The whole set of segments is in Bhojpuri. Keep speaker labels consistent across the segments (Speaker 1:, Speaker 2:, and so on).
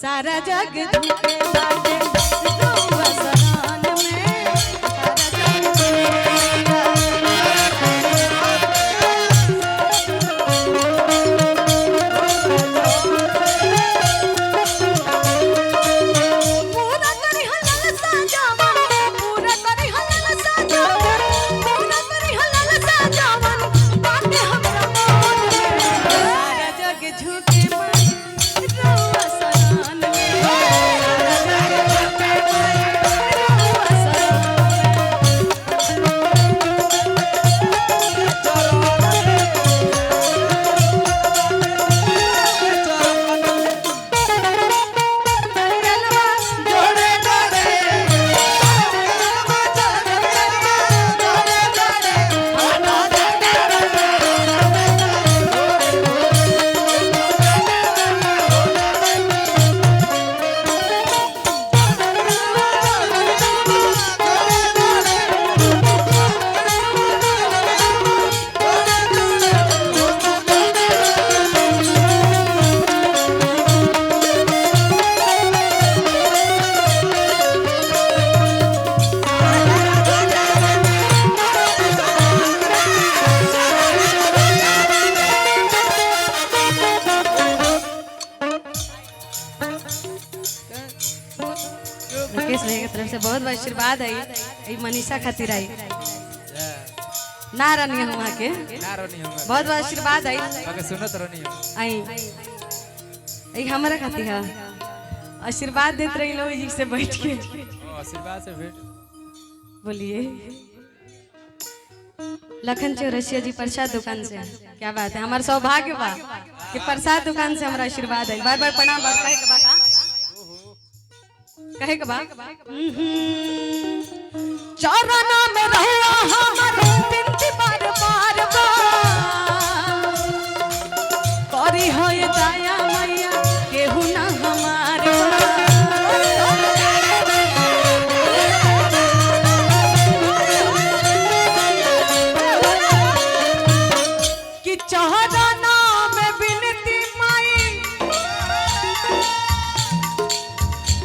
Speaker 1: सारा जग झुके बाटे रउआ शरण में सारा जग झुकेगा। पूरा करी हलल साजावन पूरा करी हलल साजावन पूरा करी हलल साजावन बाटे हमरा मन में सारा जग झुके बाटे रउआ शरण में सारा जग झुके बाटे रउआ शरण में। मुकेश भैया की तरफ से बहुत बहुत आशीर्वाद आई मनीषा खातिर आई ना रानी हुआ के बहुत बहुत आशीर्वाद आई
Speaker 2: सुनत रहनी
Speaker 1: आई हमारा खातिर है आशीर्वाद देते रही लोग जी से बैठ के
Speaker 2: आशीर्वाद से भेंट
Speaker 1: बोलिए लखन चौरसिया जी प्रसाद दुकान से क्या बात है हमारा सौभाग्य बा कि प्रसाद दुकान से हमारा आशीर्वाद आई बार बार प्रणाम बार कहे के बा का कहे के बा चौराना में रहला हमर बिनती बार बार बा करी होय दया मैया केहू ना हमार कि चौराना में बिनती माई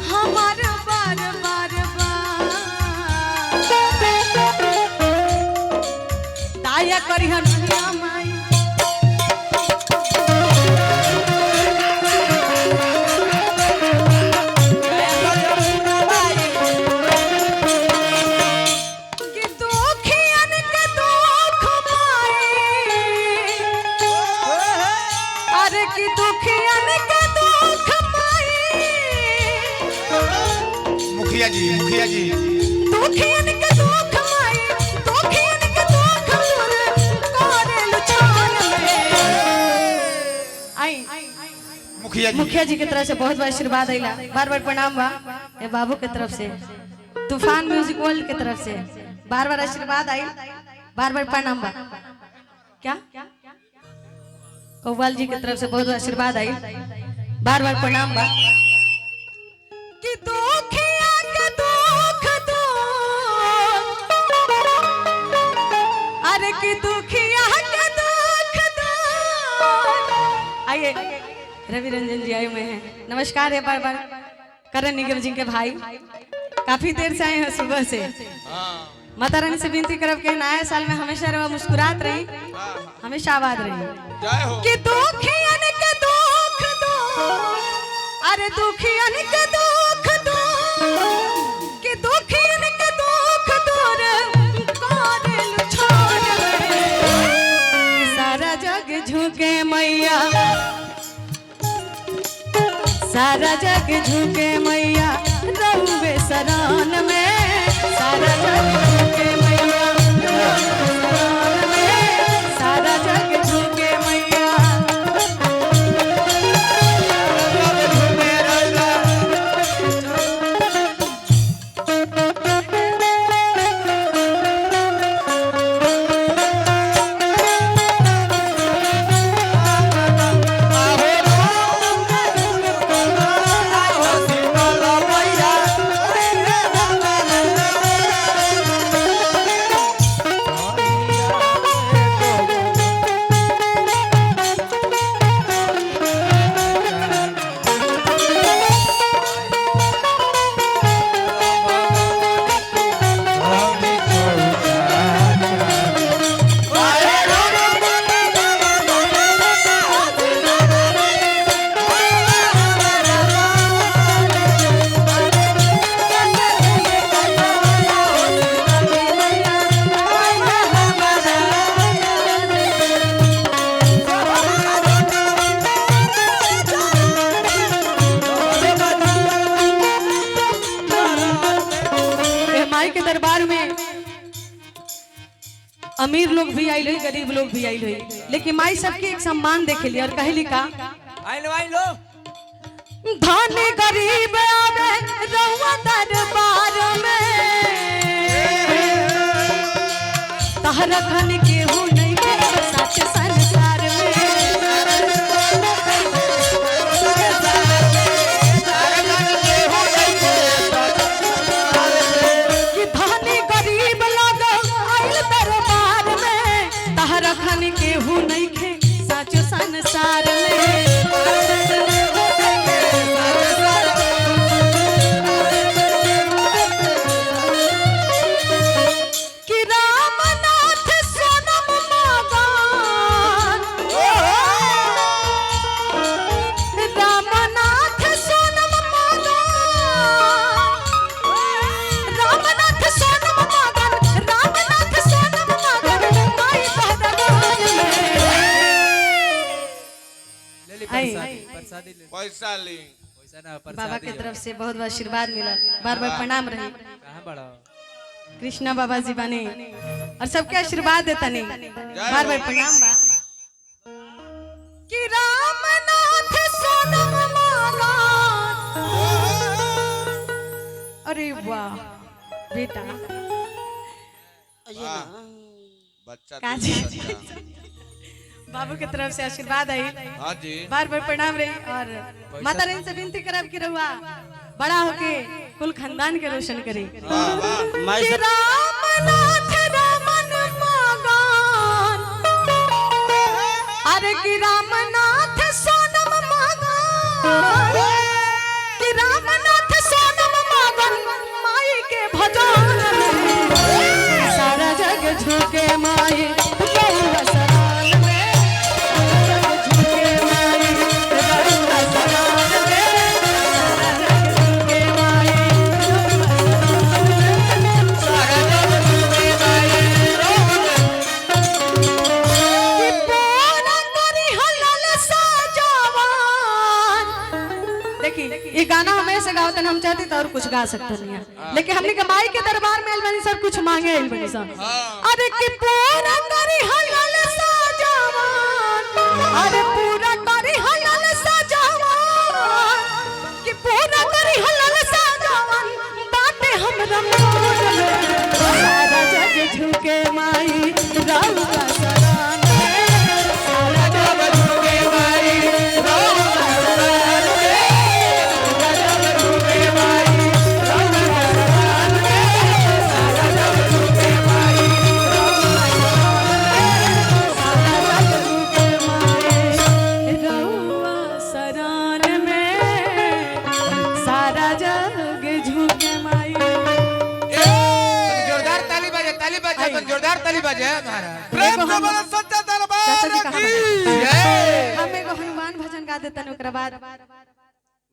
Speaker 1: हमार बार बार दया करी हनुया माई कि दुखियन के दुख माई अरे कि दुखियन के दुख माई
Speaker 3: मुखिया जी
Speaker 1: दुखियन के दुख माई दुखियन के दुख दूर करेलु छान में आई मुखिया जी की तरफ से बहुत बहुत आशीर्वाद आइला बार बार प्रणाम बा ए बाबू के तरफ से तूफान म्यूजिक वर्ल्ड के तरफ से बार बार आशीर्वाद आई बार बार प्रणाम बा क्या कौवाल जी की तरफ से बहुत बहुत आशीर्वाद आई बार बार प्रणाम बा कि दुखिया के दुख दूर अरे कि दुखिया के दुख दूर आइए रवि रंजन जी आए हुए हैं नमस्कार है बार बार करण निगम जी के भाई काफी देर से आए हैं सुबह से माता रानी से विनती करब के नया साल में हमेशा रवा मुस्कुरात रही हमेशा आबाद रही कि दुखियन के दुख दूर अरे दुखियन के दुख दूर कि दुखियन के दुख दूर करेलु छान में सारा जग झुके मैया सारा जग झुके मैया रउवे शरण में सारा जग झुके मैया रउवे शरण में सारा जग झुके मैया में अमीर लोग भी आइल हुई, गरीब लोग भी आइल हुई, लेकिन माई सबके एक सम्मान देखे ली और कहली का
Speaker 2: आई लो
Speaker 1: धन गरीब आवे रहुआ दरबार में तहरा खन केहू नहीं के सच संसार में कि धनी गरीब लोग आइल दरबार में तहरा खन केहू नहीं के सच संसार में
Speaker 2: पैसा ली पैसा ना
Speaker 1: बाबा के तरफ से बहुत बहुत आशीर्वाद मिला, बार बार प्रणाम रही।
Speaker 2: कहां बड़ा
Speaker 1: कृष्णा बाबा जी बने और सबके आशीर्वाद देता नहीं, बार बार प्रणाम बा कि रामनाथ सोनम मांगन। अरे वाह बेटा
Speaker 3: बच्चा
Speaker 1: काजी बाबू के तरफ से आशीर्वाद आई,
Speaker 3: हाँ जी
Speaker 1: बार बार प्रणाम रही और माता रानी से विनती करब कि रहुआ बड़ा होके कुल खानदान के रोशन करे। कि रामनाथ रमन मांगन, अरे कि रामनाथ सोनम मांगन, कि रामनाथ सोनम मांगन माई के भजन में सारा जग झुके माई रहुआ शरण में। ये गाना हमेशा गावतन, हम चाहते तो और कुछ गा सकते नहीं है, लेकिन हमने कमाई के दरबार में अलबनी सर कुछ मांगे अलबनी सर। अरे कि पूरा करी हलाल साजवान, अरे पूरा करी हलाल साजवान, कि पूरा करी हलाल साजवान बातें हमरा मोर में सारा जग झुके माई रहुआ शरण में, सारा जग झुके माई रहुआ शरण में।
Speaker 2: जोरदार ताली बजे हमारा
Speaker 3: प्रेम से बोलो सच्चा दरबार की
Speaker 2: जय।
Speaker 1: हम एगो हनुमान भजन गा देतन, ओकरा बाद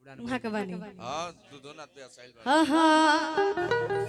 Speaker 1: वहां के बानी।
Speaker 3: हां तू दोनों पे साइल
Speaker 1: हाँ हाँ